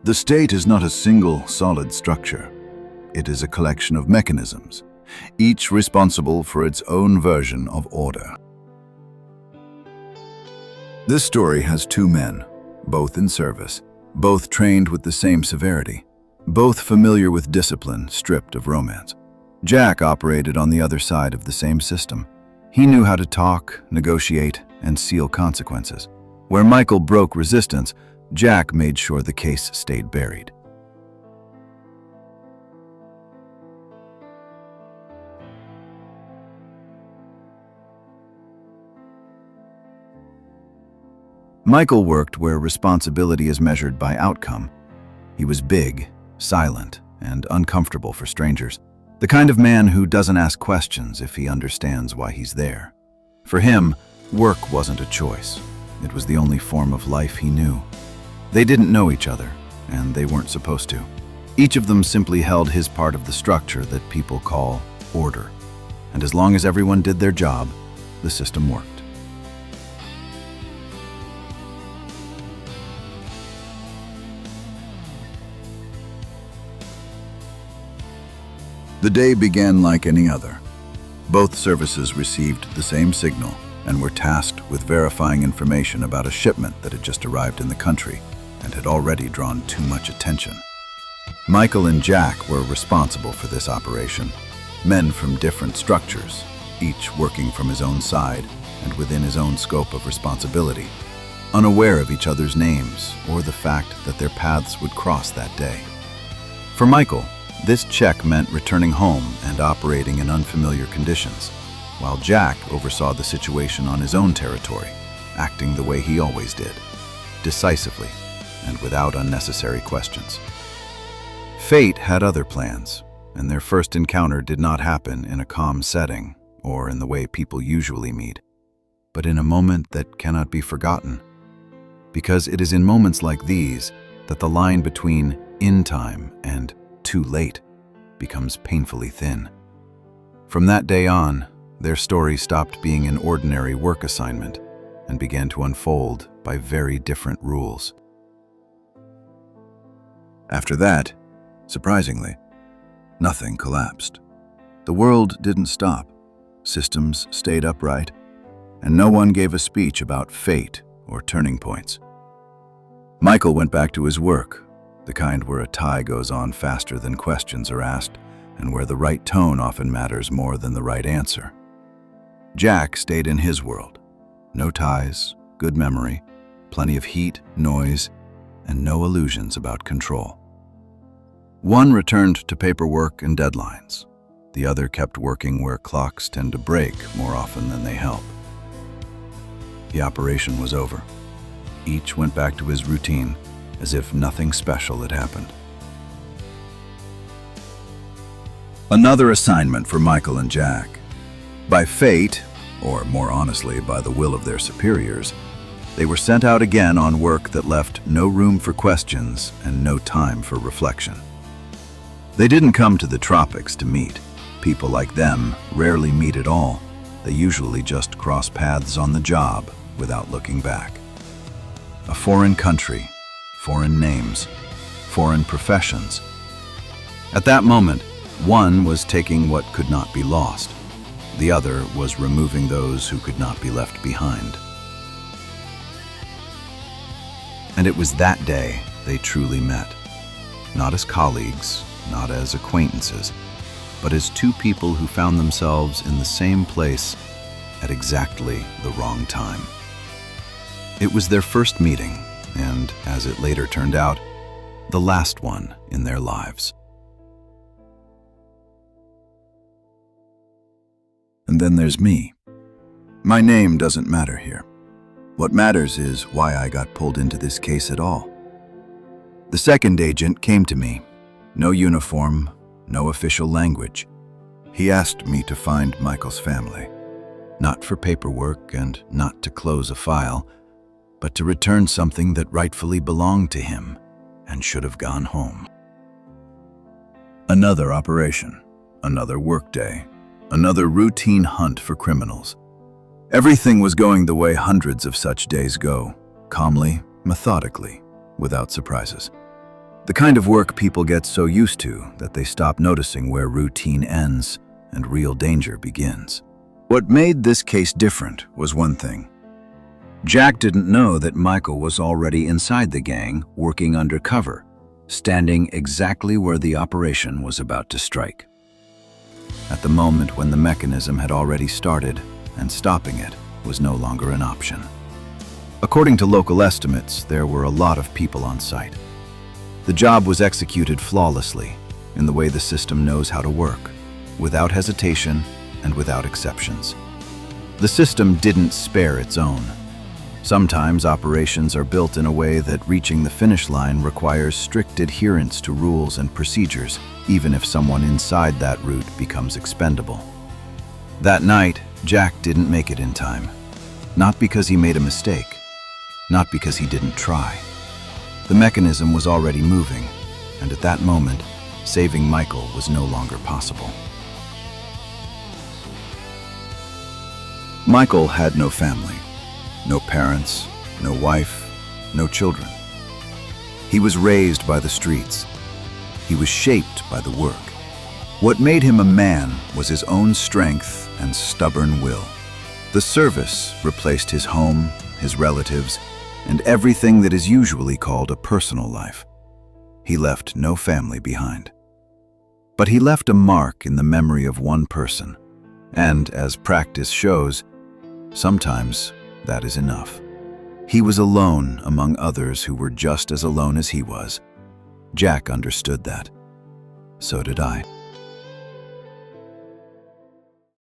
The state is not a single, solid structure. It is a collection of mechanisms, each responsible for its own version of order. This story has two men, both in service, both trained with the same severity, both familiar with discipline stripped of romance. Jack operated on the other side of the same system. He knew how to talk, negotiate, and seal consequences. Where Michael broke resistance, Jack made sure the case stayed buried. Michael worked where responsibility is measured by outcome. He was big, silent, and uncomfortable for strangers. The kind of man who doesn't ask questions if he understands why he's there. For him, work wasn't a choice. It was the only form of life he knew. They didn't know each other, and they weren't supposed to. Each of them simply held his part of the structure that people call order. And as long as everyone did their job, the system worked. The day began like any other. Both services received the same signal and were tasked with verifying information about a shipment that had just arrived in the country and had already drawn too much attention. Michael and Jack were responsible for this operation, men from different structures, each working from his own side and within his own scope of responsibility, unaware of each other's names or the fact that their paths would cross that day. For Michael, this check meant returning home and operating in unfamiliar conditions, while Jack oversaw the situation on his own territory, acting the way he always did, decisively and without unnecessary questions. Fate had other plans, and their first encounter did not happen in a calm setting or in the way people usually meet, but in a moment that cannot be forgotten. Because it is in moments like these that the line between in time and too late becomes painfully thin. From that day on, their story stopped being an ordinary work assignment and began to unfold by very different rules. After that, surprisingly, nothing collapsed. The world didn't stop, systems stayed upright, and no one gave a speech about fate or turning points. Michael went back to his work, the kind where a tie goes on faster than questions are asked, and where the right tone often matters more than the right answer. Jack stayed in his world. No ties, good memory, plenty of heat, noise, and no illusions about control. One returned to paperwork and deadlines. The other kept working where clocks tend to break more often than they help. The operation was over. Each went back to his routine, as if nothing special had happened. Another assignment for Michael and Jack. By fate, or more honestly, by the will of their superiors, they were sent out again on work that left no room for questions and no time for reflection. They didn't come to the tropics to meet. People like them rarely meet at all. They usually just cross paths on the job without looking back. A foreign country, foreign names, foreign professions. At that moment, one was taking what could not be lost. The other was removing those who could not be left behind. And it was that day they truly met. Not as colleagues, not as acquaintances, but as two people who found themselves in the same place at exactly the wrong time. It was their first meeting, and, as it later turned out, the last one in their lives. And then there's me. My name doesn't matter here. What matters is why I got pulled into this case at all. The second agent came to me. No uniform, no official language. He asked me to find Michael's family. Not for paperwork and not to close a file, but to return something that rightfully belonged to him and should have gone home. Another operation, another workday, another routine hunt for criminals. Everything was going the way hundreds of such days go, calmly, methodically, without surprises. The kind of work people get so used to that they stop noticing where routine ends and real danger begins. What made this case different was one thing. Jack didn't know that Michael was already inside the gang, working undercover, standing exactly where the operation was about to strike. At the moment when the mechanism had already started, and stopping it was no longer an option. According to local estimates, there were a lot of people on site. The job was executed flawlessly, in the way the system knows how to work, without hesitation and without exceptions. The system didn't spare its own. Sometimes operations are built in a way that reaching the finish line requires strict adherence to rules and procedures, even if someone inside that route becomes expendable. That night, Jack didn't make it in time. Not because he made a mistake, not because he didn't try. The mechanism was already moving, and at that moment, saving Michael was no longer possible. Michael had no family. No parents, no wife, no children. He was raised by the streets. He was shaped by the work. What made him a man was his own strength and stubborn will. The service replaced his home, his relatives, and everything that is usually called a personal life. He left no family behind. But he left a mark in the memory of one person, and as practice shows, sometimes that is enough. He was alone among others who were just as alone as he was. Jack understood that. So did I.